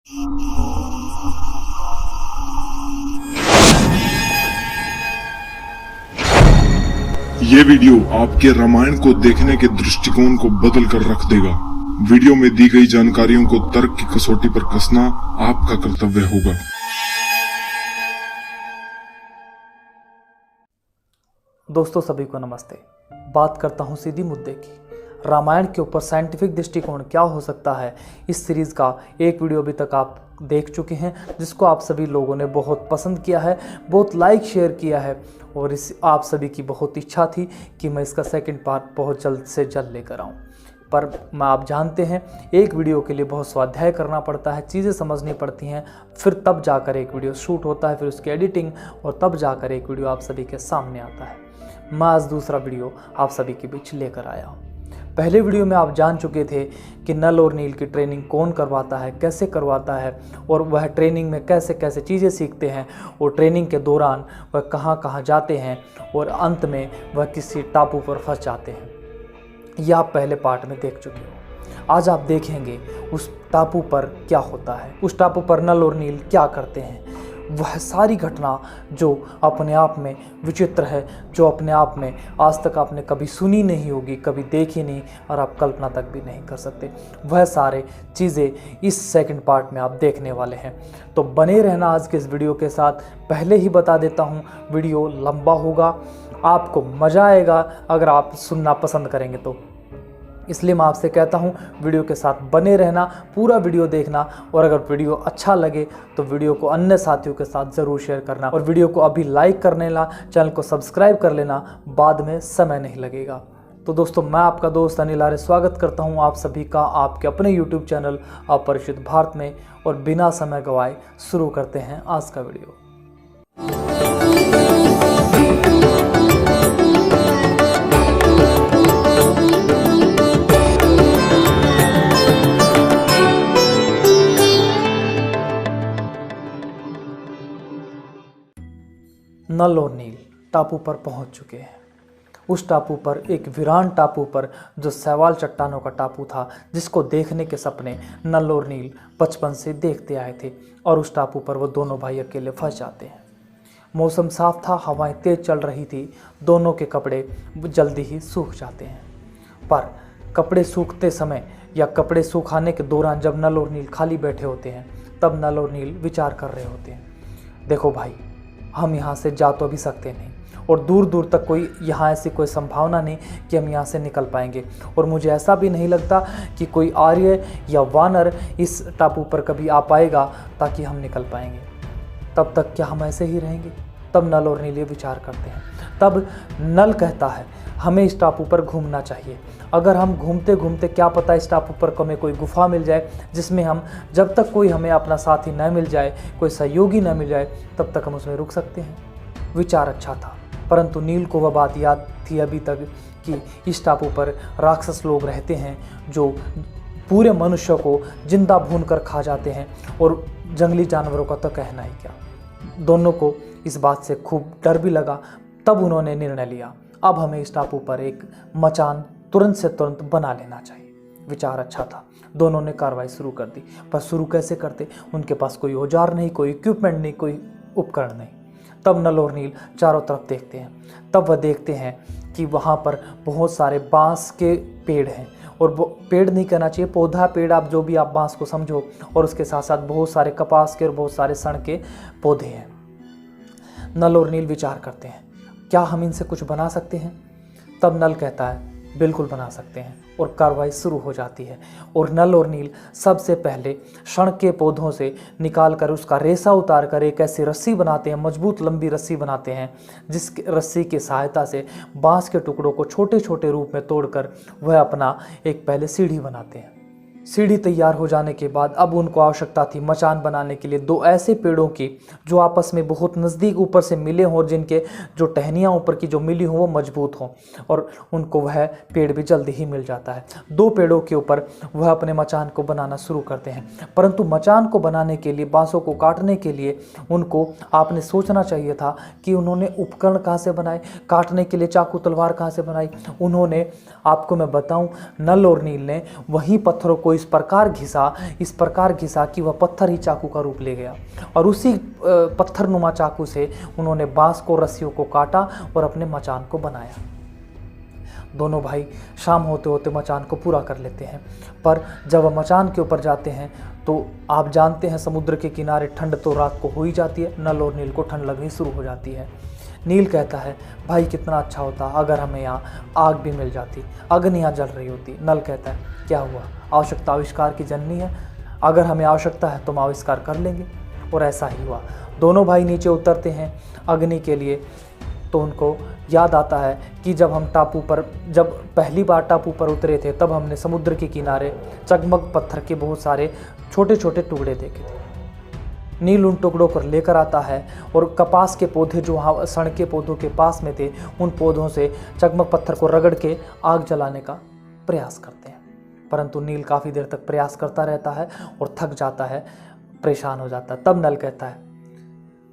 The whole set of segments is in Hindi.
ये वीडियो आपके रामायण को देखने के दृष्टिकोण को बदल कर रख देगा। वीडियो में दी गई जानकारियों को तर्क की कसौटी पर कसना आपका कर्तव्य होगा। दोस्तों सभी को नमस्ते। बात करता हूं सीधी मुद्दे की। रामायण के ऊपर साइंटिफिक दृष्टिकोण क्या हो सकता है, इस सीरीज़ का एक वीडियो अभी तक आप देख चुके हैं, जिसको आप सभी लोगों ने बहुत पसंद किया है, बहुत लाइक शेयर किया है और इस आप सभी की बहुत इच्छा थी कि मैं इसका सेकंड पार्ट बहुत जल्द से जल्द लेकर आऊं। पर आप जानते हैं एक वीडियो के लिए बहुत स्वाध्याय करना पड़ता है, चीज़ें समझनी पड़ती हैं, फिर तब जाकर एक वीडियो शूट होता है, फिर उसकी एडिटिंग और तब जाकर एक वीडियो आप सभी के सामने आता है। मैं आज दूसरा वीडियो आप सभी के बीच लेकर आया हूँ। पहले वीडियो में आप जान चुके थे कि नल और नील की ट्रेनिंग कौन करवाता है, कैसे करवाता है और वह ट्रेनिंग में कैसे कैसे चीज़ें सीखते हैं और ट्रेनिंग के दौरान वह कहाँ कहाँ जाते हैं और अंत में वह किसी टापू पर फंस जाते हैं। यह आप पहले पार्ट में देख चुके हो। आज आप देखेंगे उस टापू पर क्या होता है, उस टापू पर नल और नील क्या करते हैं, वह सारी घटना जो अपने आप में विचित्र है, जो अपने आप में आज तक आपने कभी सुनी नहीं होगी, कभी देखी नहीं और आप कल्पना तक भी नहीं कर सकते, वह सारे चीज़ें इस सेकंड पार्ट में आप देखने वाले हैं। तो बने रहना आज के इस वीडियो के साथ। पहले ही बता देता हूँ, वीडियो लंबा होगा, आपको मज़ा आएगा अगर आप सुनना पसंद करेंगे तो, इसलिए मैं आपसे कहता हूं वीडियो के साथ बने रहना, पूरा वीडियो देखना और अगर वीडियो अच्छा लगे तो वीडियो को अन्य साथियों के साथ ज़रूर शेयर करना और वीडियो को अभी लाइक कर लेना, चैनल को सब्सक्राइब कर लेना, बाद में समय नहीं लगेगा। तो दोस्तों, मैं आपका दोस्त अनिल आर्य स्वागत करता हूं आप सभी का आपके अपने यूट्यूब चैनल अपरिचित भारत में, और बिना समय गवाए शुरू करते हैं आज का वीडियो। नल और नील टापू पर पहुंच चुके हैं। उस टापू पर, एक वीरान टापू पर, जो शैवाल चट्टानों का टापू था, जिसको देखने के सपने नल और नील बचपन से देखते आए थे, और उस टापू पर वो दोनों भाई अकेले फंस जाते हैं। मौसम साफ था, हवाएं तेज चल रही थी, दोनों के कपड़े जल्दी ही सूख जाते हैं। पर कपड़े सूखते समय या कपड़े सुखाने के दौरान जब नल और नील खाली बैठे होते हैं, तब नल और नील विचार कर रहे होते हैं, देखो भाई, हम यहाँ से जा तो भी सकते नहीं और दूर दूर तक कोई यहाँ ऐसी कोई संभावना नहीं कि हम यहाँ से निकल पाएंगे, और मुझे ऐसा भी नहीं लगता कि कोई आर्य या वानर इस टापू पर कभी आ पाएगा ताकि हम निकल पाएंगे। तब तक क्या हम ऐसे ही रहेंगे? तब नल और नील ये विचार करते हैं। तब नल कहता है, हमें इस टापू पर घूमना चाहिए। अगर हम घूमते घूमते, क्या पता इस टापू पर हमें कोई गुफा मिल जाए, जिसमें हम, जब तक कोई हमें अपना साथी न मिल जाए, कोई सहयोगी न मिल जाए, तब तक हम उसमें रुक सकते हैं। विचार अच्छा था, परंतु नील को वह बात याद थी अभी तक कि इस टापू पर राक्षस लोग रहते हैं जो पूरे मनुष्य को जिंदा भून कर खा जाते हैं, और जंगली जानवरों का तो कहना ही क्या। दोनों को इस बात से खूब डर भी लगा। तब उन्होंने निर्णय लिया, अब हमें इस टापू पर एक मचान तुरंत से तुरंत बना लेना चाहिए। विचार अच्छा था, दोनों ने कार्रवाई शुरू कर दी। पर शुरू कैसे करते? उनके पास कोई औजार नहीं, कोई इक्विपमेंट नहीं, कोई उपकरण नहीं। तब नल और नील चारों तरफ देखते हैं। तब वह देखते हैं कि वहाँ पर बहुत सारे बांस के पेड़ हैं, और पेड़ नहीं कहना चाहिए, पौधा पेड़, आप जो भी आप बांस को समझो, और उसके साथ साथ बहुत सारे कपास के और बहुत सारे सण के पौधे हैं। नल और नील विचार करते हैं, क्या हम इनसे कुछ बना सकते हैं? तब नल कहता है, बिल्कुल बना सकते हैं, और कार्रवाई शुरू हो जाती है। और नल और नील सबसे पहले शण के पौधों से निकालकर उसका रेशा उतार कर एक ऐसी रस्सी बनाते हैं, मजबूत लंबी रस्सी बनाते हैं, जिस रस्सी की सहायता से बांस के टुकड़ों को छोटे छोटे रूप में तोड़कर वह अपना एक पहले सीढ़ी बनाते हैं। सीढ़ी तैयार हो जाने के बाद अब उनको आवश्यकता थी मचान बनाने के लिए दो ऐसे पेड़ों की जो आपस में बहुत नज़दीक ऊपर से मिले हों, और जिनके जो टहनियाँ ऊपर की जो मिली हों वो मजबूत हों, और उनको वह पेड़ भी जल्दी ही मिल जाता है। दो पेड़ों के ऊपर वह अपने मचान को बनाना शुरू करते हैं। परंतु मचान को बनाने के लिए, बांसों को काटने के लिए उनको, आपने सोचना चाहिए था कि उन्होंने उपकरण कहाँ से बनाए, काटने के लिए चाकू तलवार कहाँ से बनाई। उन्होंने, आपको मैं बताऊँ, नल और नील ने वहीं पत्थरों को इस प्रकार घिसा कि वह पत्थर ही चाकू का रूप ले गया और उसी पत्थरनुमा चाकू से उन्होंने बांस को, रस्सियों को काटा और अपने मचान को बनाया। दोनों भाई शाम होते होते मचान को पूरा कर लेते हैं, पर जब वह मचान के ऊपर जाते हैं तो आप जानते हैं समुद्र के किनारे ठंड तो रात को हो ही जाती है। नल और नील को ठंड लगनी शुरू हो जाती है। नील कहता है, भाई कितना अच्छा होता अगर हमें यहाँ आग भी मिल जाती, अग्नि यहाँ जल रही होती। नल कहता है, क्या हुआ, आवश्यकता आविष्कार की जननी है, अगर हमें आवश्यकता है तो हम आविष्कार कर लेंगे। और ऐसा ही हुआ। दोनों भाई नीचे उतरते हैं अग्नि के लिए, तो उनको याद आता है कि जब पहली बार टापू पर उतरे थे तब हमने समुद्र के किनारे चकमक पत्थर के बहुत सारे छोटे छोटे टुकड़े देखे थे। नील उन टुकड़ों को लेकर आता है और कपास के पौधे जो वहाँ सड़ के पौधों के पास में थे, उन पौधों से चकमक पत्थर को रगड़ के आग जलाने का प्रयास करते हैं। परंतु नील काफ़ी देर तक प्रयास करता रहता है और थक जाता है, परेशान हो जाता है। तब नल कहता है,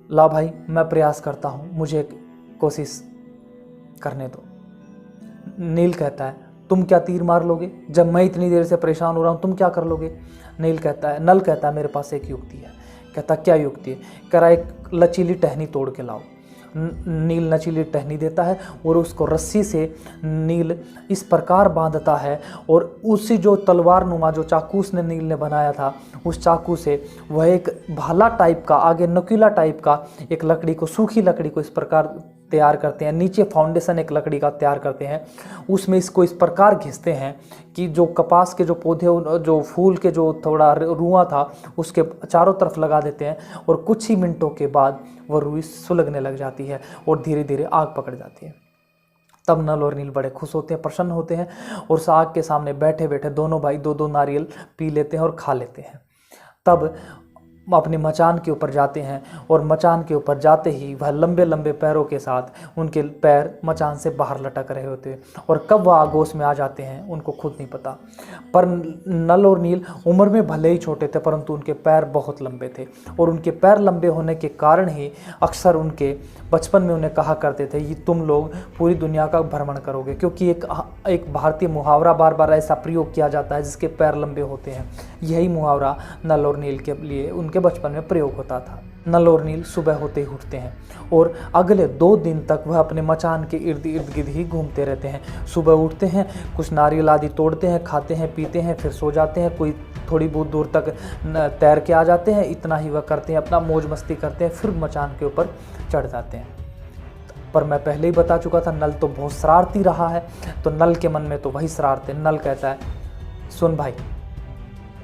ला भाई मैं प्रयास करता हूँ, मुझे कोशिश करने दो। नील कहता है, तुम क्या तीर मार लोगे, जब मैं इतनी देर से परेशान हो रहा हूँ तुम क्या कर लोगे। नल कहता है मेरे पास एक युक्ति है। कहता क्या युक्ति है। कह रहा एक लचीली टहनी तोड़ के लाओ। नील लचीली टहनी देता है और उसको रस्सी से नील इस प्रकार बांधता है और उसी जो तलवार नुमा जो चाकू उसने नील ने बनाया था, उस चाकू से वह एक भाला टाइप का, आगे नुकीला टाइप का एक लकड़ी को, सूखी लकड़ी को इस प्रकार तैयार करते हैं। नीचे फाउंडेशन एक लकड़ी का तैयार करते हैं, उसमें इसको इस प्रकार घिसते हैं कि जो कपास के जो पौधे, जो फूल के जो थोड़ा रुआ था उसके चारों तरफ लगा देते हैं और कुछ ही मिनटों के बाद वह रुई सुलगने लग जाती है और धीरे धीरे आग पकड़ जाती है। तब नल और नील बड़े खुश होते हैं, प्रसन्न होते हैं और उस आग के सामने बैठे बैठे दोनों भाई दो दो नारियल पी लेते हैं और खा लेते हैं। तब अपने मचान के ऊपर जाते हैं और मचान के ऊपर जाते ही वह लंबे लंबे पैरों के साथ उनके पैर मचान से बाहर लटक रहे होते हैं और कब वह आगोश में आ जाते हैं उनको खुद नहीं पता। पर नल और नील उम्र में भले ही छोटे थे परंतु उनके पैर बहुत लंबे थे और उनके पैर लंबे होने के कारण ही अक्सर उनके बचपन में उन्हें कहा करते थे कि तुम लोग पूरी दुनिया का भ्रमण करोगे, क्योंकि एक भारतीय मुहावरा बार बार ऐसा प्रयोग किया जाता है जिसके पैर लंबे होते हैं। यही मुहावरा नल और नील के लिए उनके बचपन में प्रयोग होता था। नल और नील सुबह होते ही उठते हैं और अगले 2 दिन तक वह अपने मचान के इर्द गिर्द ही घूमते रहते हैं। सुबह उठते हैं, कुछ नारियल आदि तोड़ते हैं, खाते हैं, पीते हैं, फिर सो जाते हैं। कोई थोड़ी बहुत दूर तक तैर के आ जाते हैं, इतना ही वह करते हैं, अपना मौज मस्ती करते हैं, फिर मचान के ऊपर चढ़ जाते हैं। पर मैं पहले ही बता चुका था नल तो बहुत शरारती रहा है, तो नल के मन में तो वही शरारत है। नल कहता है, सुन भाई,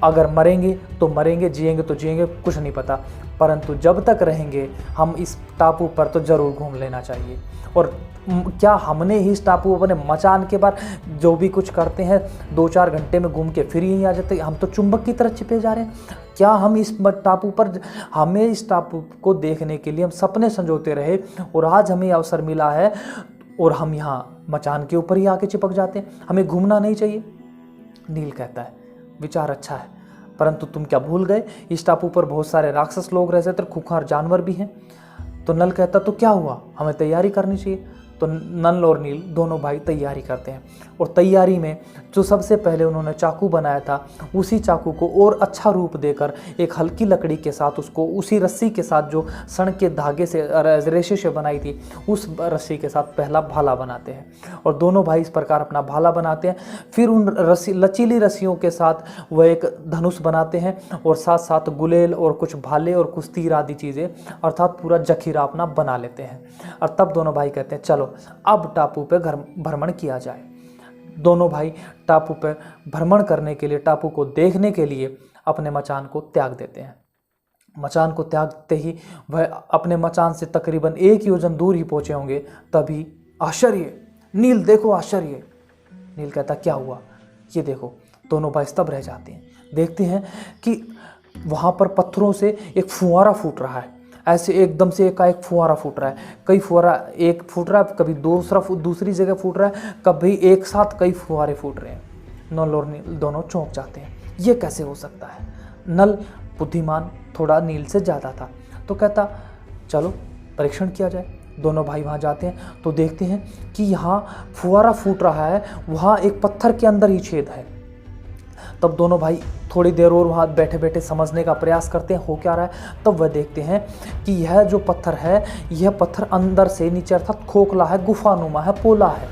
अगर मरेंगे तो मरेंगे, जिएंगे तो जिएंगे, कुछ नहीं पता, परंतु जब तक रहेंगे हम इस टापू पर तो ज़रूर घूम लेना चाहिए। और क्या हमने ही इस टापू अपने मचान के बाद जो भी कुछ करते हैं 2-4 घंटे में घूम के फिर यहीं आ जाते, हम तो चुंबक की तरह छिपे जा रहे हैं। क्या हम इस टापू पर, हमें इस टापू को देखने के लिए हम सपने संजोते रहे और आज हमें अवसर मिला है और हम यहाँ मचान के ऊपर ही आके चिपक जाते हैं, हमें घूमना नहीं चाहिए। नील कहता है, विचार अच्छा है, परंतु तुम क्या भूल गए इस टापू पर बहुत सारे राक्षस लोग रहते थे, खूंखार जानवर भी हैं। तो नल कहता, तो क्या हुआ, हमें तैयारी करनी चाहिए। तो नल और नील दोनों भाई तैयारी करते हैं और तैयारी में जो सबसे पहले उन्होंने चाकू बनाया था उसी चाकू को और अच्छा रूप देकर एक हल्की लकड़ी के साथ उसको उसी रस्सी के साथ जो सण के धागे से रेशे से बनाई थी उस रस्सी के साथ पहला भाला बनाते हैं और दोनों भाई इस प्रकार अपना भाला बनाते हैं। फिर उन लचीली रस्सियों के साथ वह एक धनुष बनाते हैं और साथ साथ गुलेल और कुछ भाले और कुछ तीर आदि चीज़ें अर्थात पूरा जखीरा अपना बना लेते हैं। और तब दोनों भाई कहते हैं, चलो अब टापू पे भ्रमण किया जाए। दोनों भाई टापू पर भ्रमण करने के लिए, टापू को देखने के लिए अपने मचान को त्याग देते हैं। मचान को त्यागते ही वह अपने मचान से तकरीबन 1 योजन दूर ही पहुंचे होंगे, तभी आश्चर्य, नील देखो आश्चर्य। नील कहता, क्या हुआ, ये देखो। दोनों भाई स्तब्ध रह जाते हैं, देखते हैं कि वहाँ पर पत्थरों से एक फुहारा फूट रहा है। ऐसे एकदम से एकाएक फुहारा फूट रहा है, कई फुहारा एक फूट रहा है, कभी दूसरी जगह फूट रहा है, कभी एक साथ कई फुहारे फूट रहे हैं। नल और नील दोनों चौंक जाते हैं, ये कैसे हो सकता है। नल बुद्धिमान थोड़ा नील से ज़्यादा था, तो कहता चलो परीक्षण किया जाए। दोनों भाई वहाँ जाते हैं तो देखते हैं कि यहाँ फुहारा फूट रहा है, वहाँ एक पत्थर के अंदर ही छेद है। तब दोनों भाई थोड़ी देर और वहाँ बैठे बैठे समझने का प्रयास करते हैं हो क्या रहा है। तब वह देखते हैं कि यह जो पत्थर है, यह पत्थर अंदर से नीचे अर्थात खोखला है, गुफानुमा है, पोला है।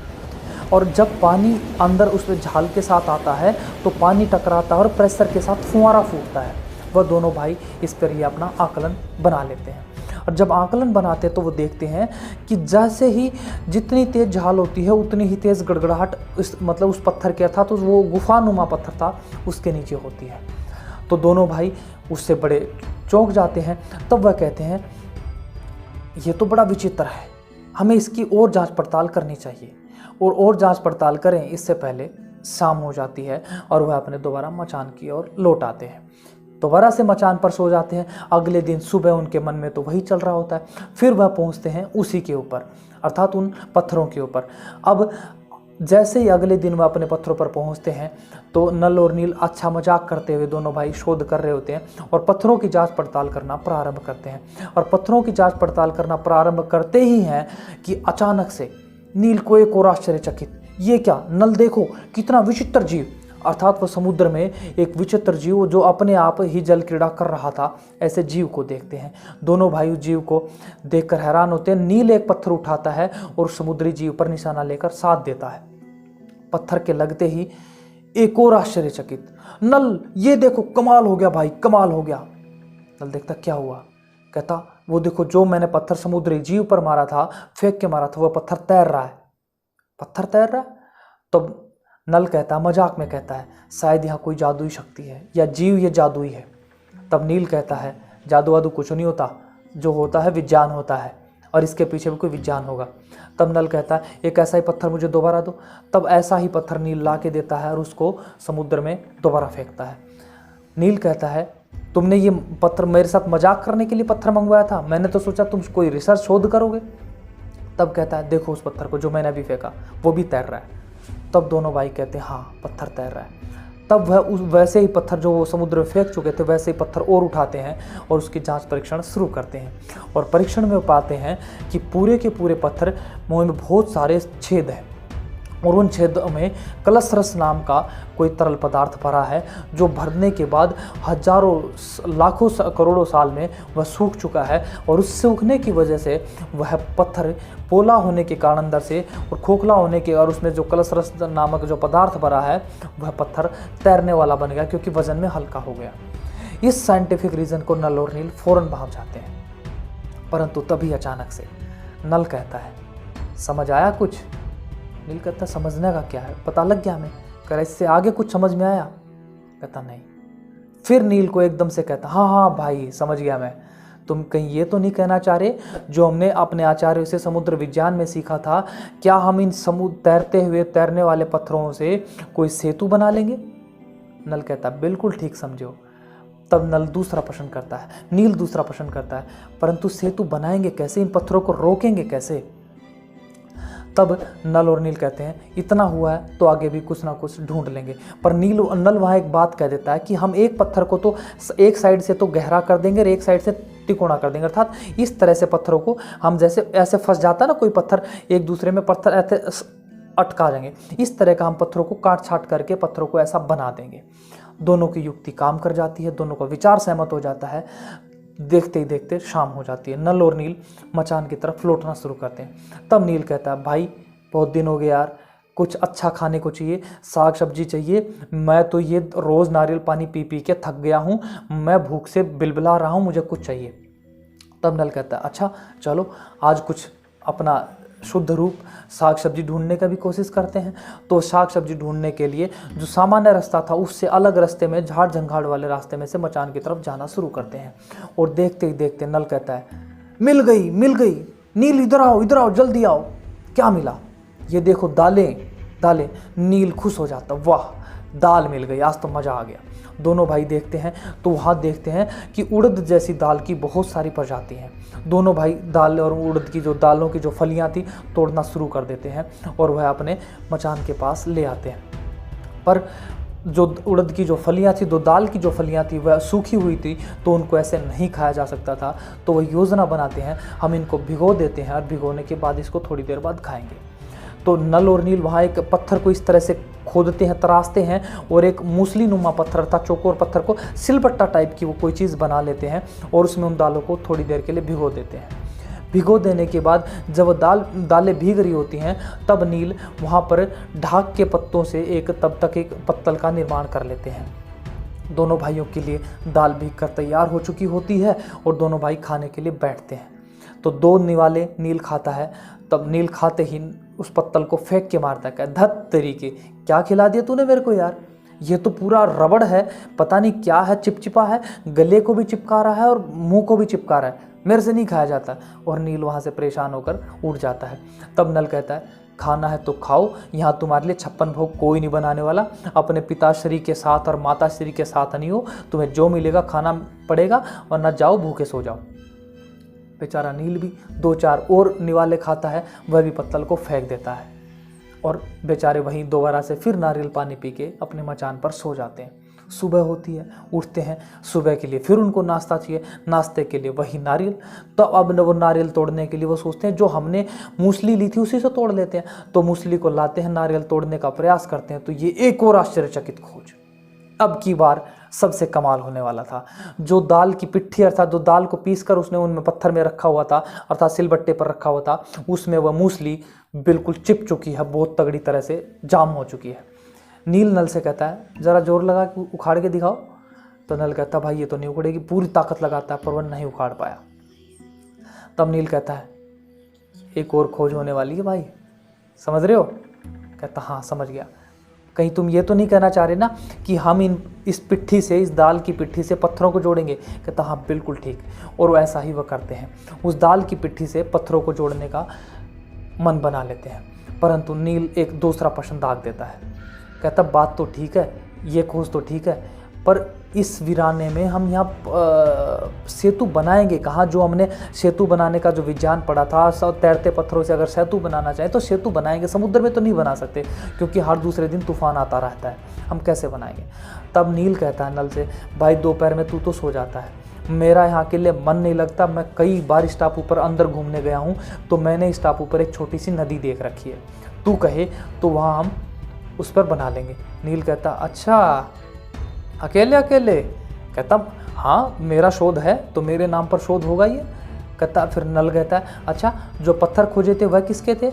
और जब पानी अंदर उसमें झाल के साथ आता है तो पानी टकराता है और प्रेशर के साथ फुहारा फूटता है। वह दोनों भाई इस पर ही अपना आकलन बना लेते हैं। और जब आकलन बनाते हैं तो वो देखते हैं कि जैसे ही जितनी तेज़ झाल होती है उतनी ही तेज़ गड़गड़ाहट मतलब उस पत्थर के था, तो वो गुफानुमा पत्थर था उसके नीचे होती है। तो दोनों भाई उससे बड़े चौंक जाते हैं। तब वह कहते हैं ये तो बड़ा विचित्र है, हमें इसकी और जांच पड़ताल करनी चाहिए। और जांच पड़ताल करें इससे पहले शाम हो जाती है और वह अपने दोबारा मचान की ओर लौट आते हैं। दोबारा से मचान पर सो जाते हैं। अगले दिन सुबह उनके मन में तो वही चल रहा होता है। फिर वह पहुंचते हैं उसी के ऊपर अर्थात उन पत्थरों के ऊपर। अब जैसे ही अगले दिन वह अपने पत्थरों पर पहुंचते हैं तो नल और नील अच्छा मजाक करते हुए दोनों भाई शोध कर रहे होते हैं और पत्थरों की जांच पड़ताल करना प्रारंभ करते हैं। और पत्थरों की जांच पड़ताल करना प्रारंभ करते ही हैं कि अचानक से नील को एक और आश्चर्यचकित, ये क्या, नल देखो कितना विचित्र जीव, अर्थात वह समुद्र में एक विचित्र जीव जो अपने आप ही जल क्रीड़ा कर रहा था, ऐसे जीव को देखते हैं। दोनों भाई उस जीव को देखकर हैरान होते हैं। नील एक पत्थर उठाता है और समुद्री जीव पर निशाना लेकर साथ देता है। पत्थर के लगते ही एक और आश्चर्यचकित, नल ये देखो कमाल हो गया भाई, कमाल हो गया। नल देखता क्या हुआ, कहता वो देखो जो मैंने पत्थर समुद्री जीव पर मारा था, फेंक के मारा था, वह पत्थर तैर रहा है। पत्थर तैर रहा है? तब नल कहता मजाक में कहता है शायद यहाँ कोई जादुई शक्ति है या जीव ये जादुई है। तब नील कहता है जादू वादू कुछ नहीं होता, जो होता है विज्ञान होता है और इसके पीछे भी कोई विज्ञान होगा। तब नल कहता है एक ऐसा ही पत्थर मुझे दोबारा दो। तब ऐसा ही पत्थर नील ला के देता है और उसको समुद्र में दोबारा फेंकता है। नील कहता है तुमने ये पत्थर मेरे साथ मजाक करने के लिए पत्थर मंगवाया था, मैंने तो सोचा तुम कोई रिसर्च शोध करोगे। तब कहता है देखो उस पत्थर को जो मैंने अभी फेंका वो भी तैर रहा है। तब दोनों भाई कहते हैं हाँ पत्थर तैर रहा है। तब वह वैसे ही पत्थर जो समुद्र में फेंक चुके थे वैसे ही पत्थर और उठाते हैं और उसकी जांच परीक्षण शुरू करते हैं। और परीक्षण में पाते हैं कि पूरे के पूरे पत्थर में बहुत सारे छेद हैं और उन छेदों में कलश रस नाम का कोई तरल पदार्थ भरा है जो भरने के बाद हजारों लाखों करोड़ों साल में वह सूख चुका है। और उस सूखने की वजह से वह पत्थर पोला होने के कारण अंदर से और खोखला होने के और उसमें जो कलश रस नामक जो पदार्थ भरा है वह पत्थर तैरने वाला बन गया क्योंकि वजन में हल्का हो गया। इस साइंटिफिक रीज़न को नल और नील फौरन भांप जाते हैं। परंतु तभी अचानक से नल कहता है समझ आया कुछ? नील कहता समझने का क्या है, पता लग गया हमें। कह इससे आगे कुछ समझ में आया? कहता नहीं। फिर नील को एकदम से कहता हाँ भाई समझ गया मैं। तुम कहीं ये तो नहीं कहना चाह रहे जो हमने अपने आचार्यों से समुद्र विज्ञान में सीखा था, क्या हम इन तैरते हुए तैरने वाले पत्थरों से कोई सेतु बना लेंगे? नल कहता बिल्कुल ठीक समझो। तब नील दूसरा प्रश्न करता है परंतु सेतु बनाएंगे कैसे, इन पत्थरों को रोकेंगे कैसे? तब नल और नील कहते हैं इतना हुआ है तो आगे भी कुछ ना कुछ ढूंढ लेंगे। पर नल वहाँ एक बात कह देता है कि हम एक पत्थर को तो एक साइड से तो गहरा कर देंगे और एक साइड से तिकोना कर देंगे, अर्थात इस तरह से पत्थरों को हम जैसे ऐसे फंस जाता है ना कोई पत्थर एक दूसरे में, पत्थर ऐसे अटका जाएंगे, इस तरह का हम पत्थरों को काट छाट करके पत्थरों को ऐसा बना देंगे। दोनों की युक्ति काम कर जाती है, दोनों का विचार सहमत हो जाता है। देखते ही देखते शाम हो जाती है। नल और नील मचान की तरफ लौटना शुरू करते हैं। तब नील कहता है भाई बहुत दिन हो गए यार, कुछ अच्छा खाने को चाहिए, साग सब्जी चाहिए, मैं तो ये रोज़ नारियल पानी पी पी के थक गया हूँ, मैं भूख से बिलबिला रहा हूँ, मुझे कुछ चाहिए। तब नल कहता है अच्छा चलो आज कुछ अपना शुद्ध रूप साग सब्जी ढूंढने का भी कोशिश करते हैं। तो साग सब्जी ढूंढने के लिए जो सामान्य रास्ता था उससे अलग रास्ते में झाड़ झंखाड़ वाले रास्ते में से मचान की तरफ जाना शुरू करते हैं। और देखते ही देखते नल कहता है मिल गई नील इधर आओ जल्दी आओ। क्या मिला? ये देखो दालें। नील खुश हो जाता, वाह दाल मिल गई, आज तो मज़ा आ गया। दोनों भाई देखते हैं तो वहाँ देखते हैं कि उड़द जैसी दाल की बहुत सारी प्रजाति हैं। दोनों भाई दाल और उड़द की जो दालों की जो फलियाँ थी तोड़ना शुरू कर देते हैं और वह अपने मचान के पास ले आते हैं। पर जो उड़द की जो फलियाँ थी, दो दाल की जो फलियाँ थी वह सूखी हुई थी तो उनको ऐसे नहीं खाया जा सकता था। तो वह योजना बनाते हैं हम इनको भिगो देते हैं और भिगोने के बाद इसको थोड़ी देर बाद खाएंगे। तो नल और नील वहाँ एक पत्थर को इस तरह से खोदते हैं, तराशते हैं और एक मूसली नुमा पत्थर था, चौकोर पत्थर को सिलबट्टा टाइप की वो कोई चीज़ बना लेते हैं और उसमें उन दालों को थोड़ी देर के लिए भिगो देते हैं। भिगो देने के बाद जब दालें भीग रही होती हैं तब नील वहाँ पर ढाक के पत्तों से तब तक एक पत्तल का निर्माण कर लेते हैं। दोनों भाइयों के लिए दाल भीग कर तैयार हो चुकी होती है और दोनों भाई खाने के लिए बैठते हैं। तो 2 निवाले नील खाता है। तब नील खाते ही उस पत्तल को फेंक के मारता है, धत तरीके क्या खिला दिया तूने मेरे को यार, ये तो पूरा रबड़ है, पता नहीं क्या है, चिपचिपा है, गले को भी चिपका रहा है और मुंह को भी चिपका रहा है, मेरे से नहीं खाया जाता। और नील वहाँ से परेशान होकर उठ जाता है। तब नल कहता है खाना है तो खाओ, यहाँ तुम्हारे लिए 56 भोग कोई नहीं बनाने वाला, अपने पिताश्री के साथ और माताश्री के साथ नहीं हो, तुम्हें जो मिलेगा खाना पड़ेगा वरना जाओ भूखे सो जाओ। बेचारा नील भी 2-4 और निवाले खाता है, वह भी पत्तल को फेंक देता है और बेचारे वहीं दोबारा से फिर नारियल पानी पी के अपने मचान पर सो जाते हैं। सुबह होती है, उठते हैं, सुबह के लिए फिर उनको नाश्ता चाहिए, नाश्ते के लिए वही नारियल। तो अब वो नारियल तोड़ने के लिए वो सोचते हैं जो हमने मूसली ली थी उसी से तोड़ लेते हैं। तो मूसली को लाते हैं, नारियल तोड़ने का प्रयास करते हैं। तो ये एक और आश्चर्यचकित खोज, अब की बार सबसे कमाल होने वाला था। जो दाल की पिट्ठी अर्थात जो दाल को पीसकर उसने उनमें पत्थर में रखा हुआ था अर्थात सिलबट्टे पर रखा हुआ था, उसमें वह मूसली बिल्कुल चिप चुकी है, बहुत तगड़ी तरह से जाम हो चुकी है। नील नल से कहता है ज़रा जोर लगा के उखाड़ के दिखाओ। तो नल कहता भाई ये तो नहीं उखड़ेगी, पूरी ताकत लगाता है पर वह नहीं उखाड़ पाया। तब नील कहता है एक और खोज होने वाली है भाई, समझ रहे हो? कहता हाँ समझ गया। कहीं तुम ये तो नहीं कहना चाह रहे ना कि हम इस पिट्ठी से, इस दाल की पिट्ठी से पत्थरों को जोड़ेंगे? कहता हाँ बिल्कुल ठीक। और वैसा ही वह करते हैं, उस दाल की पिट्ठी से पत्थरों को जोड़ने का मन बना लेते हैं। परंतु नील एक दूसरा प्रश्न दाग देता है। कहता बात तो ठीक है, ये खोज तो ठीक है, पर इस वीराने में हम यहाँ सेतु बनाएंगे कहाँ? जो हमने सेतु बनाने का जो विज्ञान पढ़ा था, सब तैरते पत्थरों से अगर सेतु बनाना चाहें तो सेतु बनाएंगे, समुद्र में तो नहीं बना सकते क्योंकि हर दूसरे दिन तूफान आता रहता है, हम कैसे बनाएंगे? तब नील कहता है नल से भाई दोपहर में तू तो सो जाता है, मेरा यहाँ के लिए मन नहीं लगता। मैं कई बार इस टापू पर अंदर घूमने गया हूँ तो मैंने इस टापू पर एक छोटी सी नदी देख रखी है, तू कहे तो वहाँ हम उस पर बना लेंगे। नील कहता अच्छा अकेले अकेले? कहता हाँ मेरा शोध है तो मेरे नाम पर शोध होगा ये। कहता फिर नल कहता है अच्छा जो पत्थर खोजे थे वह किसके थे?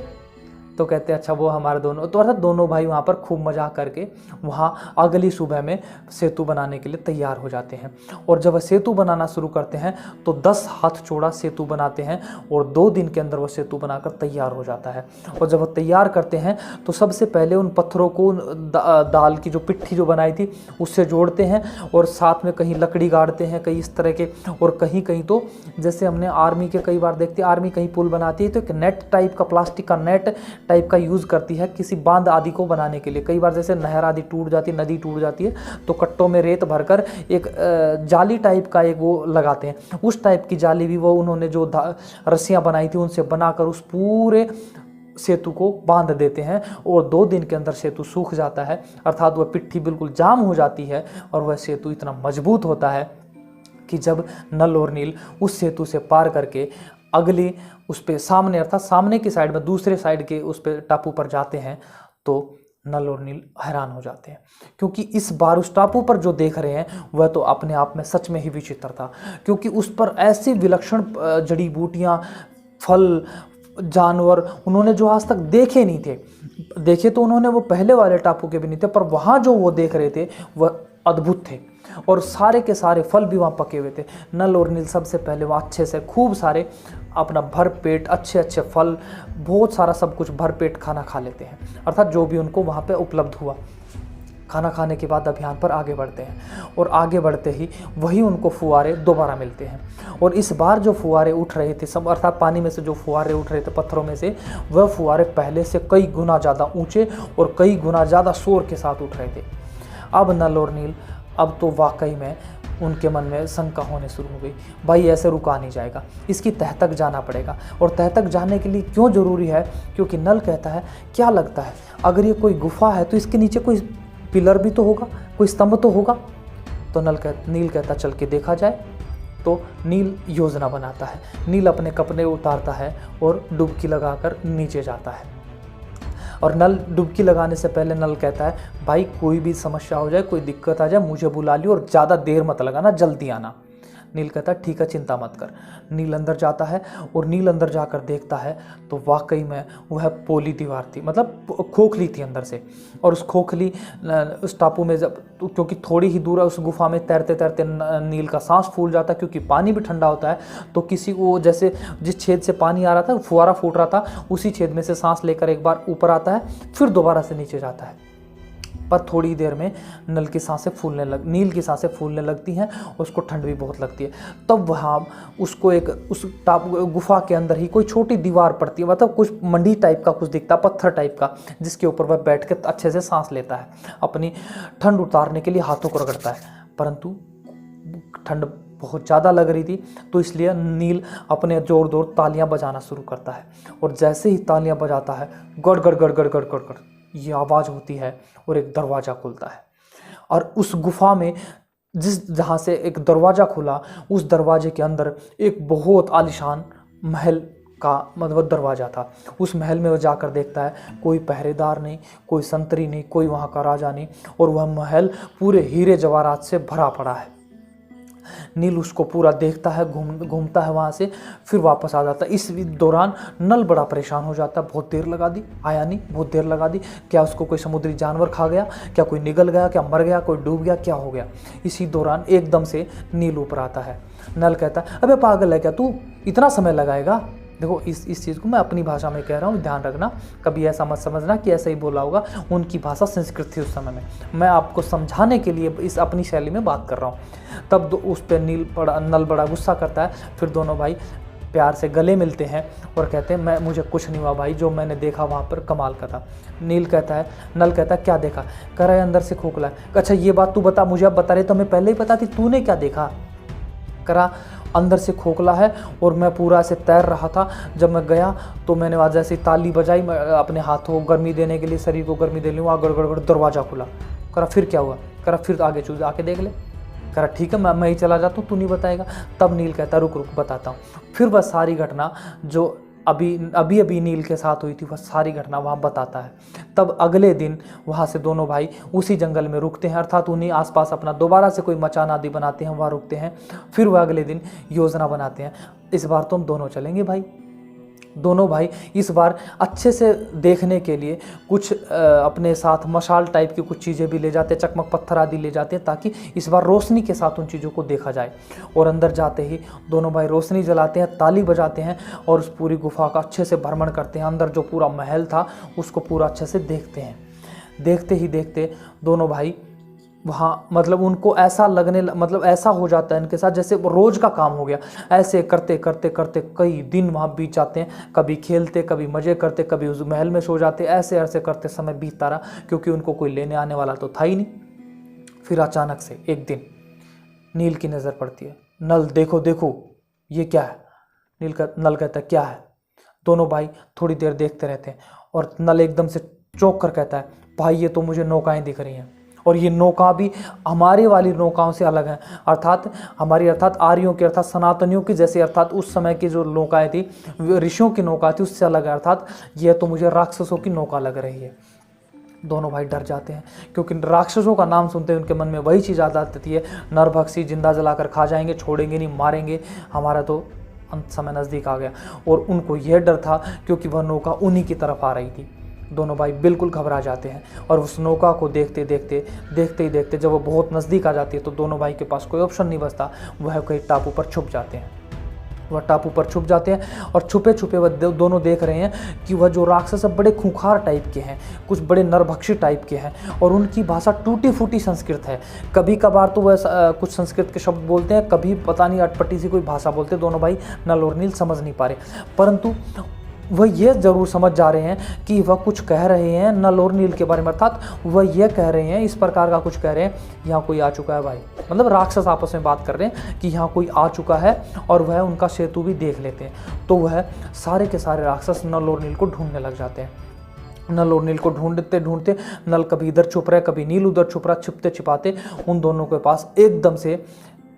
तो कहते अच्छा वो हमारे दोनों। तो अर्थात दोनों भाई वहाँ पर खूब मजाक करके वहाँ अगली सुबह में सेतु बनाने के लिए तैयार हो जाते हैं। और जब वह सेतु बनाना शुरू करते हैं तो 10 हाथ चौड़ा सेतु बनाते हैं और 2 दिन के अंदर वह सेतु बनाकर तैयार हो जाता है। और जब वह तैयार करते हैं तो सबसे पहले उन पत्थरों को दाल की जो पिट्ठी जो बनाई थी उससे जोड़ते हैं और साथ में कहीं लकड़ी गाड़ते हैं, कहीं इस तरह के, और कहीं कहीं तो जैसे हमने आर्मी के कई बार देखते हैं, आर्मी कहीं पुल बनाती है तो एक नेट टाइप का, प्लास्टिक का नेट टाइप का यूज़ करती है किसी बांध आदि को बनाने के लिए। कई बार जैसे नहर आदि टूट जाती है, नदी टूट जाती है तो कट्टों में रेत भरकर एक जाली टाइप का एक वो लगाते हैं। उस टाइप की जाली भी वो उन्होंने जो रस्सियाँ बनाई थी उनसे बनाकर उस पूरे सेतु को बांध देते हैं और 2 दिन के अंदर सेतु सूख जाता है, अर्थात वह पिट्ठी बिल्कुल जाम हो जाती है और वह सेतु इतना मजबूत होता है कि जब नल और नील उस सेतु से पार करके अगले उस पे सामने अर्थात सामने की साइड में दूसरे साइड के उस पे टापू पर जाते हैं तो नल और नील हैरान हो जाते हैं, क्योंकि इस बार उस टापू पर जो देख रहे हैं वह तो अपने आप में सच में ही विचित्र था। क्योंकि उस पर ऐसी विलक्षण जड़ी बूटियाँ, फल, जानवर उन्होंने जो आज तक देखे नहीं थे। देखे तो उन्होंने वो पहले वाले टापू के भी नहीं थे, पर वहाँ जो वो देख रहे थे वह अद्भुत थे और सारे के सारे फल भी वहाँ पके हुए थे। नल और नील सबसे पहले वहाँ अच्छे से खूब सारे अपना भर पेट अच्छे अच्छे फल, बहुत सारा सब कुछ भर पेट खाना खा लेते हैं, अर्थात जो भी उनको वहाँ पे उपलब्ध हुआ। खाना खाने के बाद अभियान पर आगे बढ़ते हैं और आगे बढ़ते ही वही उनको फुहारे दोबारा मिलते हैं। और इस बार जो फुहारे उठ रहे थे सब, अर्थात पानी में से जो फुहारे उठ रहे थे पत्थरों में से, वह फुहारे पहले से कई गुना ज़्यादा ऊंचे और कई गुना ज़्यादा शोर के साथ उठ रहे थे। अब नल और नील अब तो वाकई में उनके मन में शंका होने शुरू हो गई, भाई ऐसे रुका नहीं जाएगा, इसकी तह तक जाना पड़ेगा। और तह तक जाने के लिए क्यों ज़रूरी है? क्योंकि नल कहता है क्या लगता है अगर ये कोई गुफा है तो इसके नीचे कोई पिलर भी तो होगा, कोई स्तंभ तो होगा। तो नील कहता चल के देखा जाए। तो नील योजना बनाता है, नील अपने कपड़े उतारता है और डुबकी लगाकर नीचे जाता है। और नल डुबकी लगाने से पहले नल कहता है, भाई कोई भी समस्या हो जाए, कोई दिक्कत आ जाए, मुझे बुला लियो और ज़्यादा देर मत लगाना, जल्दी आना। नील कहता है ठीक है, चिंता मत कर। नील अंदर जाता है और नील अंदर जाकर देखता है तो वाकई में वह पोली दीवार थी, मतलब खोखली थी अंदर से। और उस खोखली उस टापू में जब, क्योंकि थोड़ी ही दूर है, उस गुफा में तैरते तैरते नील का सांस फूल जाता है, क्योंकि पानी भी ठंडा होता है। तो किसी को जैसे जिस छेद से पानी आ रहा था, फुहारा फूट रहा था, उसी छेद में से सांस लेकर एक बार ऊपर आता है, फिर दोबारा से नीचे जाता है। पर थोड़ी देर में नील की सांसें फूलने लगती हैं, उसको ठंड भी बहुत लगती है। तब वहाँ उसको उस टापू गुफा के अंदर ही कोई छोटी दीवार पड़ती है, मतलब कुछ मंडी टाइप का कुछ दिखता, पत्थर टाइप का, जिसके ऊपर वह बैठ के अच्छे से सांस लेता है, अपनी ठंड उतारने के लिए हाथों को रगड़ता है। परंतु ठंड बहुत ज़्यादा लग रही थी, तो इसलिए नील अपने जोर जोर तालियां बजाना शुरू करता है। और जैसे ही तालियां बजाता है, गड़ गड़ गड़ गड़ गड़ गड़ गड़ ये आवाज़ होती है और एक दरवाज़ा खुलता है। और उस गुफा में जहाँ से एक दरवाज़ा खुला, उस दरवाजे के अंदर एक बहुत आलीशान महल का मतलब दरवाज़ा था। उस महल में वो जाकर देखता है, कोई पहरेदार नहीं, कोई संतरी नहीं, कोई वहाँ का राजा नहीं, और वह महल पूरे हीरे जवाहरात से भरा पड़ा है। नील उसको पूरा देखता है, घूमता है वहाँ से, फिर वापस आ जाता है। इस दौरान नल बड़ा परेशान हो जाता है, बहुत देर लगा दी, आया नहीं, बहुत देर लगा दी, क्या उसको कोई समुद्री जानवर खा गया, क्या कोई निगल गया, क्या मर गया, कोई डूब गया, क्या हो गया। इसी दौरान एकदम से नील ऊपर आता है। नल कहता है, अबे पागल है क्या तू, इतना समय लगाएगा। देखो इस चीज़ को मैं अपनी भाषा में कह रहा हूँ, ध्यान रखना, कभी ऐसा मत समझना कि ऐसा ही बोला होगा। उनकी भाषा संस्कृत थी उस समय में, मैं आपको समझाने के लिए इस अपनी शैली में बात कर रहा हूँ। तब उस पर नल बड़ा गुस्सा करता है। फिर दोनों भाई प्यार से गले मिलते हैं और कहते हैं, मुझे कुछ नहीं हुआ भाई, जो मैंने देखा वहाँ पर कमाल का था। नल कहता है क्या देखा। कह रहा है अंदर से खोखला है। अच्छा ये बात तू बता, मुझे अब बता रहे तो मैं पहले ही पता थी, तूने क्या देखा। करा अंदर से खोखला है और मैं पूरा ऐसे तैर रहा था, जब मैं गया तो मैंने वहाँ जैसे ताली बजाई, अपने हाथों को गर्मी देने के लिए, शरीर को गर्मी देने, वहाँ गड़गड़ दरवाज़ा खुला। करा फिर क्या हुआ। करा फिर आगे चूज आके देख ले। करा ठीक है, मैं ही चला जाता हूँ, तू नहीं बताएगा। तब नील कहता रुक बताता हूँ। फिर वह सारी घटना जो अभी नील के साथ हुई थी, वह सारी घटना वहाँ बताता है। तब अगले दिन वहाँ से दोनों भाई उसी जंगल में रुकते हैं, अर्थात उन्हीं आसपास अपना दोबारा से कोई मचान आदि बनाते हैं, वहाँ रुकते हैं। फिर वह अगले दिन योजना बनाते हैं, इस बार तो हम दोनों चलेंगे भाई। दोनों भाई इस बार अच्छे से देखने के लिए कुछ अपने साथ मशाल टाइप की कुछ चीज़ें भी ले जाते हैं, चकमक पत्थर आदि ले जाते हैं, ताकि इस बार रोशनी के साथ उन चीज़ों को देखा जाए। और अंदर जाते ही दोनों भाई रोशनी जलाते हैं, ताली बजाते हैं और उस पूरी गुफा का अच्छे से भ्रमण करते हैं। अंदर जो पूरा महल था उसको पूरा अच्छे से देखते हैं। देखते ही देखते दोनों भाई वहाँ मतलब उनको ऐसा ऐसा हो जाता है इनके साथ जैसे रोज़ का काम हो गया। ऐसे करते करते करते कई दिन वहाँ बीत जाते हैं, कभी खेलते, कभी मज़े करते, कभी उस महल में सो जाते। ऐसे करते समय बीतता रहा, क्योंकि उनको कोई लेने आने वाला तो था ही नहीं। फिर अचानक से एक दिन नील की नज़र पड़ती है। नल देखो ये क्या है। नल कहता है क्या है। दोनों भाई थोड़ी देर देखते रहते हैं और नल एकदम से चौंक कर कहता है, भाई ये तो मुझे नौकाएं दिख रही हैं, और ये नौका भी हमारी वाली नौकाओं से अलग है, अर्थात आर्यों की, अर्थात सनातनियों की जैसे, अर्थात उस समय की जो नौकाएं थी, ऋषियों की नौका थी, उससे अलग है। अर्थात ये तो मुझे राक्षसों की नौका लग रही है। दोनों भाई डर जाते हैं, क्योंकि राक्षसों का नाम सुनते हैं उनके मन में वही चीज़ आ जाती है, नरभक्षी, जिंदा जलाकर खा जाएंगे, छोड़ेंगे नहीं, मारेंगे, हमारा तो अंत समय नज़दीक आ गया। और उनको यह डर था क्योंकि वह नौका उन्हीं की तरफ आ रही थी। दोनों भाई बिल्कुल घबरा जाते हैं और उस नौका को देखते ही देखते जब वो बहुत नज़दीक आ जाती है तो दोनों भाई के पास कोई ऑप्शन नहीं बचता, वह कहीं टापू पर छुप जाते हैं। वह टापू पर छुप जाते हैं और छुपे छुपे वह दोनों देख रहे हैं कि वह जो राक्षस बड़े खूंखार टाइप के हैं, कुछ बड़े नरभक्षी टाइप के हैं, और उनकी भाषा टूटी फूटी संस्कृत है। कभी कभार तो वह कुछ संस्कृत के शब्द बोलते हैं, कभी पता नहीं अटपटी सी कोई भाषा बोलते हैं। दोनों भाई नल और नील समझ नहीं पा रहे, परंतु वह यह ज़रूर समझ जा रहे हैं कि वह कुछ कह रहे हैं नल और नील के बारे में, अर्थात वह यह कह रहे हैं, इस प्रकार का कुछ कह रहे हैं, यहाँ कोई आ चुका है भाई, मतलब राक्षस आपस में बात कर रहे हैं कि यहाँ कोई आ चुका है और वह उनका सेतु भी देख लेते हैं। तो वह सारे के सारे राक्षस नल और नील को ढूंढने लग जाते हैं। नल और नील को ढूंढते ढूंढते नल कभी इधर छुप रहा है, कभी नील उधर छुप रहा, छिपते छिपाते उन दोनों के पास एकदम से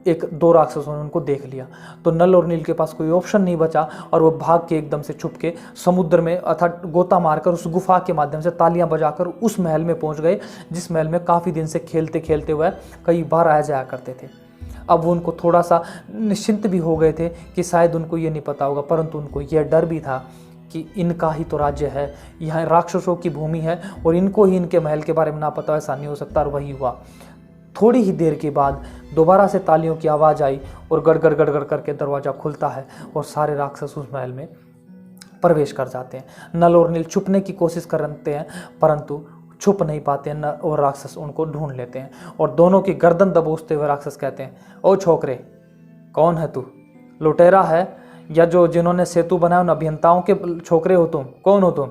एक दो राक्षसों ने उनको देख लिया। तो नल और नील के पास कोई ऑप्शन नहीं बचा और वो भाग के एकदम से छुप के समुद्र में अर्थात गोता मारकर उस गुफा के माध्यम से तालियां बजाकर उस महल में पहुंच गए, जिस महल में काफ़ी दिन से खेलते खेलते हुए कई बार आया जाया करते थे। अब वो उनको थोड़ा सा निश्चिंत भी हो गए थे कि शायद उनको ये नहीं पता होगा, परंतु उनको यह डर भी था कि इनका ही तो राज्य है, यहाँ राक्षसों की भूमि है और इनको ही इनके महल के बारे में ना पता, ऐसा नहीं हो सकता। और वही हुआ। थोड़ी ही देर के बाद दोबारा से तालियों की आवाज़ आई और गड़गड़ गड़गड़ करके दरवाज़ा खुलता है और सारे राक्षस उस महल में प्रवेश कर जाते हैं। नल और नील छुपने की कोशिश करते हैं, परंतु छुप नहीं पाते हैं और राक्षस उनको ढूंढ लेते हैं और दोनों की गर्दन दबोचते हुए राक्षस कहते हैं, ओ छोकरे, कौन है तू? लुटेरा है या जो जिन्होंने सेतु बनाया उन अभियंताओं के छोकरे हो तुम? कौन हो तुम?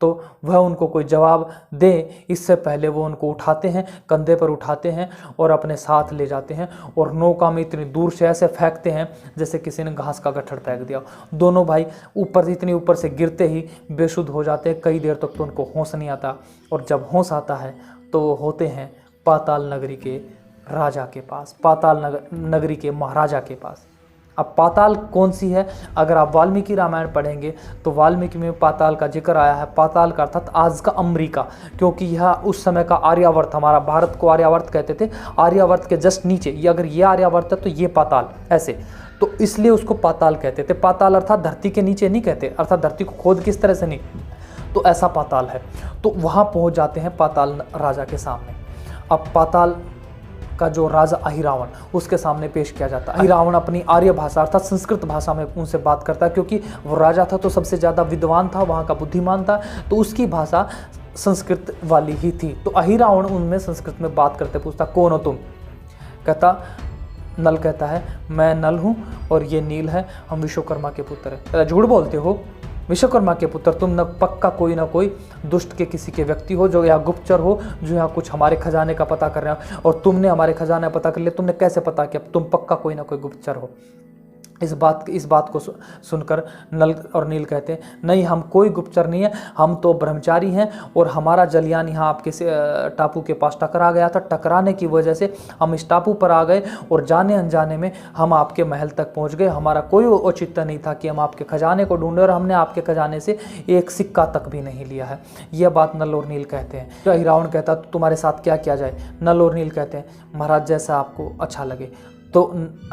तो वह उनको कोई जवाब दे इससे पहले वो उनको उठाते हैं, कंधे पर उठाते हैं और अपने साथ ले जाते हैं और नौका में इतनी दूर से ऐसे फेंकते हैं जैसे किसी ने घास का गट्ठर फेंक दिया। दोनों भाई इतनी ऊपर से गिरते ही बेसुध हो जाते हैं। कई देर तक तो उनको होश नहीं आता और जब होश आता है तो वो होते हैं पाताल नगरी के राजा के पास, पाताल नगरी के महाराजा के पास। अब पाताल कौन सी है? अगर आप वाल्मीकि रामायण पढ़ेंगे तो वाल्मीकि में पाताल का जिक्र आया है। पाताल का अर्थात आज का अमेरिका, क्योंकि यह उस समय का आर्यावर्त, हमारा भारत को आर्यावर्त कहते थे, आर्यावर्त के जस्ट नीचे ये, अगर ये आर्यावर्त है तो ये पाताल, ऐसे, तो इसलिए उसको पाताल कहते थे। पाताल अर्थात धरती के नीचे नहीं कहते, अर्थात धरती को खोद किस तरह से नहीं, तो ऐसा पाताल है। तो वहाँ पहुँच जाते हैं पाताल राजा के सामने। अब पाताल का जो राजा अहिरावण, उसके सामने पेश किया जाता है। अहिरावण अपनी आर्य भाषा अर्थात संस्कृत भाषा में उनसे बात करता है, क्योंकि वो राजा था तो सबसे ज़्यादा विद्वान था, वहाँ का बुद्धिमान था, तो उसकी भाषा संस्कृत वाली ही थी। तो अहिरावण उनमें संस्कृत में बात करते पूछता, कौन हो तुम? कहता, नल कहता है, मैं नल हूँ और ये नील है, हम विश्वकर्मा के पुत्र हैं। झूठ बोलते हो, विश्वकर्मा के पुत्र तुम? न पक्का कोई ना कोई दुष्ट के किसी के व्यक्ति हो, जो यहाँ गुप्तचर हो, जो यहाँ कुछ हमारे खजाने का पता कर रहे हो, और तुमने हमारे खजाने पता कर लिया। तुमने कैसे पता किया? तुम पक्का कोई ना कोई गुप्तचर हो। इस बात को सुनकर नल और नील कहते हैं, नहीं, हम कोई गुप्तचर नहीं है, हम तो ब्रह्मचारी हैं और हमारा जलयान यहाँ आपके टापू के पास टकरा गया था। टकराने की वजह से हम इस टापू पर आ गए और जाने अनजाने में हम आपके महल तक पहुँच गए। हमारा कोई औचित्य नहीं था कि हम आपके खजाने को ढूंढें और हमने आपके खजाने से एक सिक्का तक भी नहीं लिया है। यह बात नल और नील कहते हैं। तो अहिरावण कहता, तो तुम्हारे साथ क्या किया जाए? नल और नील कहते हैं, महाराज जैसा आपको अच्छा लगे। तो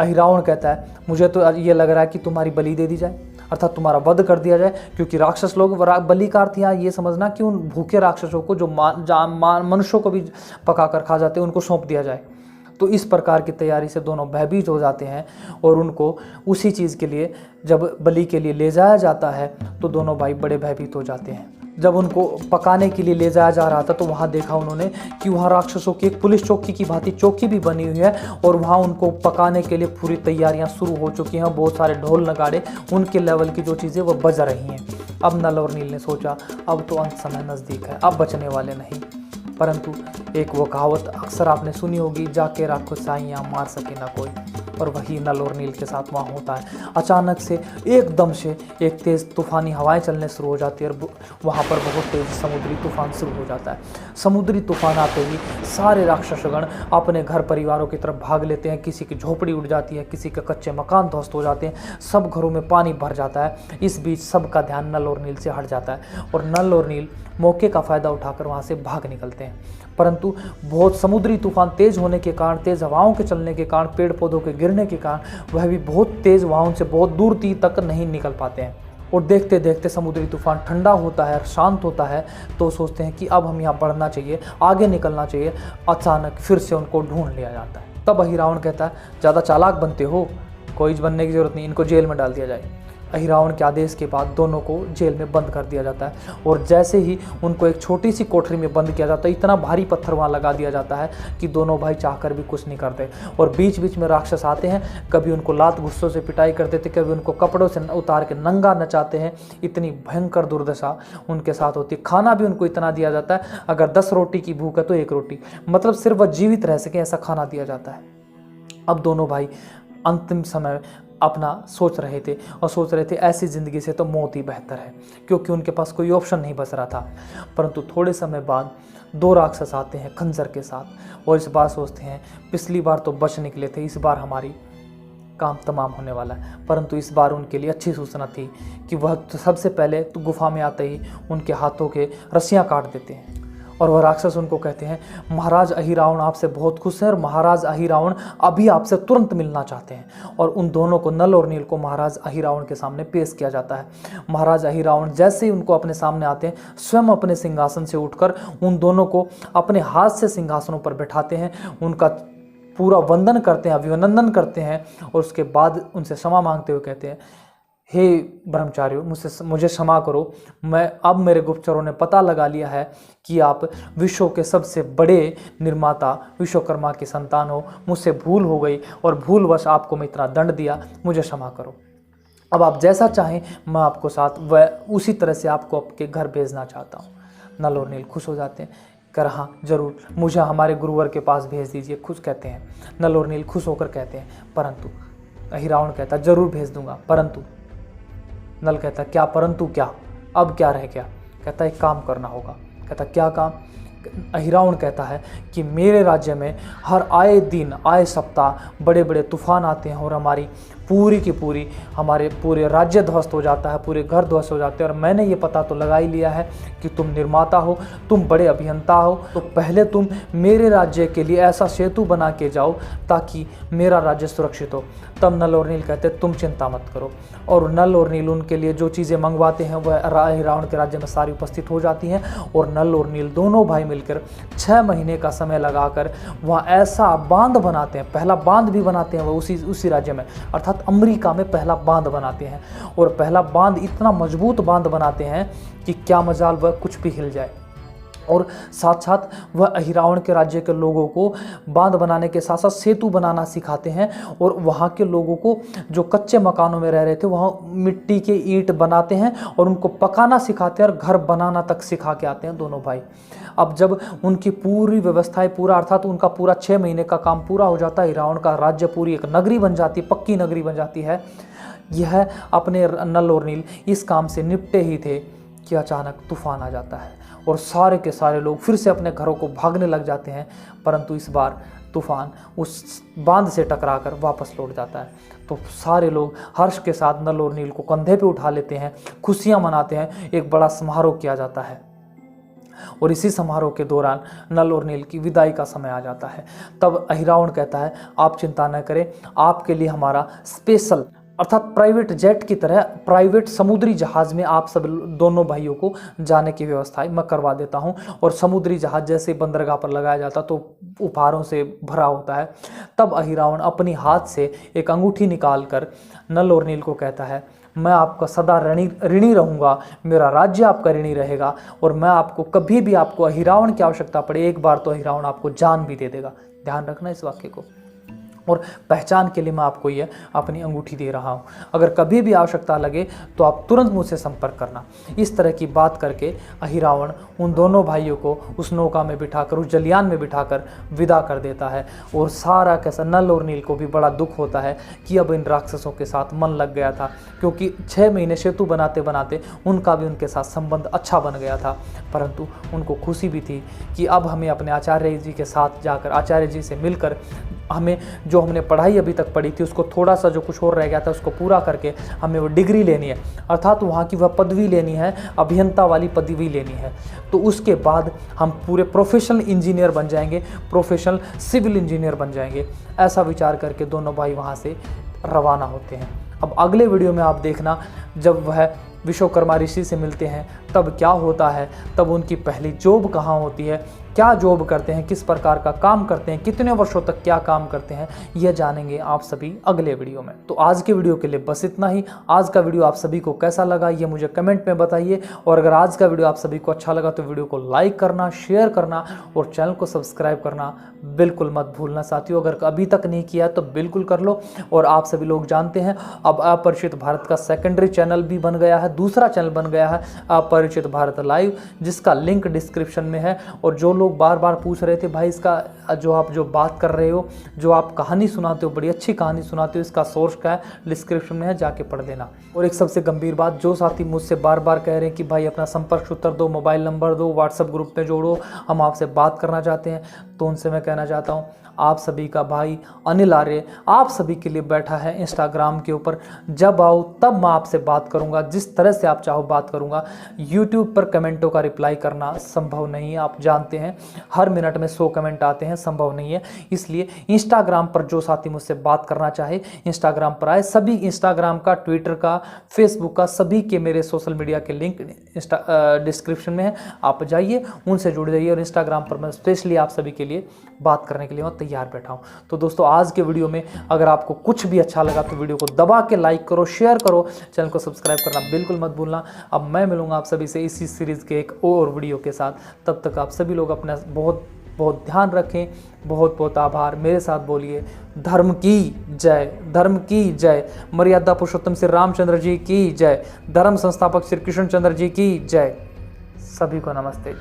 अहिरावण कहता है, मुझे तो ये लग रहा है कि तुम्हारी बलि दे दी जाए, अर्थात तुम्हारा वध कर दिया जाए, क्योंकि राक्षस लोग बलि का अर्थ यहाँ ये समझना कि उन भूखे राक्षसों को जो मनुष्यों को भी पका कर खा जाते हैं उनको सौंप दिया जाए। तो इस प्रकार की तैयारी से दोनों भयभीत हो जाते हैं और उनको उसी चीज़ के लिए जब बलि के लिए ले जाया जाता है तो दोनों भाई बड़े भयभीत हो जाते हैं। जब उनको पकाने के लिए ले जाया जा रहा था तो वहाँ देखा उन्होंने कि वहाँ राक्षसों की एक पुलिस चौकी की भांति चौकी भी बनी हुई है और वहाँ उनको पकाने के लिए पूरी तैयारियाँ शुरू हो चुकी हैं। बहुत सारे ढोल नगाड़े, उनके लेवल की जो चीज़ें वो बज रही हैं। अब नल और नील ने सोचा, अब तो अंत समय नज़दीक है, अब बचने वाले नहीं। परंतु एक वो कहावत अक्सर आपने सुनी होगी, जाके राखो साइयाँ मार सके ना कोई, और वही नल और नील के साथ वहाँ होता है। अचानक से एकदम से एक तेज़ तूफ़ानी हवाएं चलने शुरू हो जाती है और वहाँ पर बहुत तेज़ समुद्री तूफान शुरू हो जाता है। समुद्री तूफान आते ही सारे राक्षसगण अपने घर परिवारों की तरफ भाग लेते हैं। किसी की झोपड़ी उड़ जाती है, किसी के कच्चे मकान ध्वस्त हो जाते हैं, सब घरों में पानी भर जाता है। इस बीच सबका ध्यान नल और नील से हट जाता है और नल और नील मौके का फ़ायदा उठाकर वहाँ से भाग निकलते हैं। परंतु बहुत समुद्री तूफान तेज़ होने के कारण, तेज़ हवाओं के चलने के कारण, पेड़ पौधों के गिरने के कारण वह भी बहुत तेज़ हवाओं से बहुत दूर तक नहीं निकल पाते हैं। और देखते देखते समुद्री तूफान ठंडा होता है, शांत होता है, तो सोचते हैं कि अब हम यहाँ बढ़ना चाहिए, आगे निकलना चाहिए। अचानक फिर से उनको ढूंढ लिया जाता है। तब अहिरावण कहता है, ज़्यादा चालाक बनते हो, कोई बनने की ज़रूरत नहीं, इनको जेल में डाल दिया जाए। अहिरावण के आदेश के बाद दोनों को जेल में बंद कर दिया जाता है और जैसे ही उनको एक छोटी सी कोठरी में बंद किया जाता है, इतना भारी पत्थर वहाँ लगा दिया जाता है कि दोनों भाई चाहकर भी कुछ नहीं करते। और बीच बीच में राक्षस आते हैं, कभी उनको लात गुस्सों से पिटाई करते थे, कभी उनको कपड़ों से उतार के नंगा नचाते हैं। इतनी भयंकर दुर्दशा उनके साथ होती है। खाना भी उनको इतना दिया जाता है, अगर 10 रोटी की भूख है तो 1 रोटी, मतलब सिर्फ वह जीवित रह सके ऐसा खाना दिया जाता है। अब दोनों भाई अंतिम समय अपना सोच रहे थे और सोच रहे थे ऐसी ज़िंदगी से तो मौत ही बेहतर है, क्योंकि उनके पास कोई ऑप्शन नहीं बच रहा था। परंतु थोड़े समय बाद 2 राक्षस आते हैं खंजर के साथ और इस बार सोचते हैं पिछली बार तो बच निकले थे, इस बार हमारी काम तमाम होने वाला है। परंतु इस बार उनके लिए अच्छी सूचना थी कि वह सबसे पहले तो गुफा में आते ही उनके हाथों के रस्सियाँ काट देते हैं और वह राक्षस उनको कहते हैं महाराज अहिरावण आपसे बहुत खुश हैं और महाराज अहिरावण अभी आपसे तुरंत मिलना चाहते हैं। और उन दोनों को, नल और नील को, महाराज अहिरावण के सामने पेश किया जाता है। महाराज अहिरावण जैसे ही उनको अपने सामने आते हैं, स्वयं अपने सिंहासन से उठकर उन दोनों को अपने हाथ से सिंहासनों पर बैठाते हैं, उनका पूरा वंदन करते हैं, अभिनंदन करते हैं और उसके बाद उनसे क्षमा मांगते हुए कहते हैं हे ब्रह्मचारियों, मुझे क्षमा करो, मैं अब मेरे गुप्तचरों ने पता लगा लिया है कि आप विश्व के सबसे बड़े निर्माता विश्वकर्मा की संतान हो, मुझसे भूल हो गई और भूलवश आपको मैं इतना दंड दिया, मुझे क्षमा करो। अब आप जैसा चाहें मैं आपको साथ वह उसी तरह से आपको आपके घर भेजना चाहता हूँ। नल और नील खुश हो जाते हैं, कर हाँ जरूर, मुझे हमारे गुरुवर के पास भेज दीजिए, खुश कहते हैं। नल और नील खुश होकर कहते हैं परंतु, अहिरावण कहता जरूर भेज दूंगा, परंतु। नल कहता क्या परंतु क्या, अब क्या रह गया? कहता एक काम करना होगा। कहता क्या काम? अहिरावण कहता है कि मेरे राज्य में हर आए दिन आए सप्ताह बड़े बड़े तूफान आते हैं और हमारी पूरी की पूरी हमारे पूरे राज्य ध्वस्त हो जाता है, पूरे घर ध्वस्त हो जाते हैं। और मैंने ये पता तो लगा ही लिया है कि तुम निर्माता हो, तुम बड़े अभियंता हो, तो पहले तुम मेरे राज्य के लिए ऐसा सेतु बना के जाओ ताकि मेरा राज्य सुरक्षित हो। तब नल और नील कहते तुम चिंता मत करो। और नल और नील उनके लिए जो चीज़ें मंगवाते हैं वह अहिरावण के राज्य में सारी उपस्थित हो जाती हैं और नल और नील दोनों भाई मिलकर 6 महीने का समय लगाकर वहाँ ऐसा बांध बनाते हैं, पहला बांध भी बनाते हैं वो उसी राज्य में, अर्थात अमेरिका में पहला बांध बनाते हैं। और पहला बांध इतना मजबूत बांध बनाते हैं कि क्या मजाल वह कुछ भी हिल जाए। और साथ साथ वह अहिरावण के राज्य के लोगों को बांध बनाने के साथ साथ सेतु बनाना सिखाते हैं और वहाँ के लोगों को जो कच्चे मकानों में रह रहे थे वहाँ मिट्टी के ईंट बनाते हैं और उनको पकाना सिखाते हैं और घर बनाना तक सिखा के आते हैं दोनों भाई। अब जब उनकी पूरी व्यवस्थाएं पूरा अर्थात उनका पूरा 6 महीने का काम पूरा हो जाता है, अहिरावण का राज्य पूरी एक नगरी बन जाती है, पक्की नगरी बन जाती है। यह अपने नल और नील इस काम से निपटे ही थे कि अचानक तूफान आ जाता है और सारे के सारे लोग फिर से अपने घरों को भागने लग जाते हैं। परंतु इस बार तूफान उस बांध से टकराकर वापस लौट जाता है। तो सारे लोग हर्ष के साथ नल और नील को कंधे पे उठा लेते हैं, खुशियां मनाते हैं, एक बड़ा समारोह किया जाता है। और इसी समारोह के दौरान नल और नील की विदाई का समय आ जाता है। तब अहिरावण कहता है आप चिंता न करें, आपके लिए हमारा स्पेशल अर्थात प्राइवेट जेट की तरह प्राइवेट समुद्री जहाज में आप सब दोनों भाइयों को जाने की व्यवस्था मैं करवा देता हूं। और समुद्री जहाज जैसे बंदरगाह पर लगाया जाता तो उपहारों से भरा होता है। तब अहिरावण अपनी हाथ से एक अंगूठी निकालकर नल और नील को कहता है मैं आपका सदा ऋणी रहूंगा, मेरा राज्य आपका ऋणी रहेगा और मैं आपको कभी भी आपको अहिरावण की आवश्यकता पड़े एक बार तो अहिरावण आपको जान भी दे देगा। ध्यान रखना इस वाक्य को। और पहचान के लिए मैं आपको ये अपनी अंगूठी दे रहा हूँ, अगर कभी भी आवश्यकता लगे तो आप तुरंत मुझसे संपर्क करना। इस तरह की बात करके अहिरावण उन दोनों भाइयों को उस नौका में बिठाकर, उस जलयान में बिठाकर विदा कर देता है। और सारा कैसा नल और नील को भी बड़ा दुख होता है कि अब इन राक्षसों के साथ मन लग गया था, क्योंकि 6 महीने सेतु बनाते बनाते उनका भी उनके साथ संबंध अच्छा बन गया था। परंतु उनको खुशी भी थी कि अब हमें अपने आचार्य जी के साथ जाकर, आचार्य जी से मिलकर, हमें जो हमने पढ़ाई अभी तक पढ़ी थी उसको थोड़ा सा जो कुछ और रह गया था उसको पूरा करके हमें वो डिग्री लेनी है, अर्थात वहाँ की वह पदवी लेनी है, अभियंता वाली पदवी लेनी है। तो उसके बाद हम पूरे प्रोफेशनल इंजीनियर बन जाएंगे, प्रोफेशनल सिविल इंजीनियर बन जाएंगे। ऐसा विचार करके दोनों भाई वहाँ से रवाना होते हैं। अब अगले वीडियो में आप देखना जब वह विश्वकर्मा ऋषि से मिलते हैं तब क्या होता है, तब उनकी पहली जॉब कहाँ होती है, क्या जॉब करते हैं, किस प्रकार का काम करते हैं, कितने वर्षों तक क्या काम करते हैं, यह जानेंगे आप सभी अगले वीडियो में। तो आज के वीडियो के लिए बस इतना ही। आज का वीडियो आप सभी को कैसा लगा ये मुझे कमेंट में बताइए। और अगर आज का वीडियो आप सभी को अच्छा लगा तो वीडियो को लाइक करना, शेयर करना और चैनल को सब्सक्राइब करना बिल्कुल मत भूलना साथियों। अगर अभी तक नहीं किया तो बिल्कुल कर लो। और आप सभी लोग जानते हैं अब अपरिचित भारत का सेकेंडरी चैनल भी बन गया है, दूसरा चैनल बन गया है अपरिचित भारत लाइव, जिसका लिंक डिस्क्रिप्शन में है। और जो लोग बार बार पूछ रहे थे भाई इसका जो बात कर रहे हो, जो आप कहानी सुनाते हो, बड़ी अच्छी कहानी सुनाते हो, इसका सोर्स क्या है, डिस्क्रिप्शन में है, जाके पढ़ देना। और एक सबसे गंभीर बात, जो साथी मुझसे बार बार कह रहे हैं कि भाई अपना संपर्क सूत्र दो, मोबाइल नंबर दो, व्हाट्सएप ग्रुप में जोड़ो, हम आपसे बात करना चाहते हैं, तो उनसे मैं कहना चाहता हूँ आप सभी का भाई अनिल आर्य आप सभी के लिए बैठा है इंस्टाग्राम के ऊपर। जब आओ तब मैं आपसे बात करूंगा, जिस तरह से आप चाहो बात करूंगा। यूट्यूब पर कमेंटों का रिप्लाई करना संभव नहीं है, आप जानते हैं हर मिनट में 100 कमेंट आते हैं, संभव नहीं है। इसलिए इंस्टाग्राम पर जो साथी मुझसे बात करना चाहे इंस्टाग्राम पर आए। सभी इंस्टाग्राम का, ट्विटर का, फेसबुक का, सभी के मेरे सोशल मीडिया के लिंक डिस्क्रिप्शन में है, आप जाइए उनसे जुड़ जाइए। और इंस्टाग्राम पर मैं स्पेशली आप सभी के लिए बात करने के लिए मैं तैयार बैठा हूं। तो दोस्तों आज के वीडियो में अगर आपको कुछ भी अच्छा लगा तो वीडियो को दबा के लाइक करो, शेयर करो, चैनल को सब्सक्राइब करना बिल्कुल मत भूलना। अब मैं मिलूंगा आप सभी से इसी सीरीज़ के एक और वीडियो के साथ। तब तक आप सभी लोग अपना बहुत बहुत ध्यान रखें। बहुत बहुत आभार। मेरे साथ बोलिए धर्म की जय, धर्म की जय, मर्यादा पुरुषोत्तम श्री रामचंद्र जी की जय, धर्म संस्थापक श्री कृष्ण चंद्र जी की जय। सभी को नमस्ते।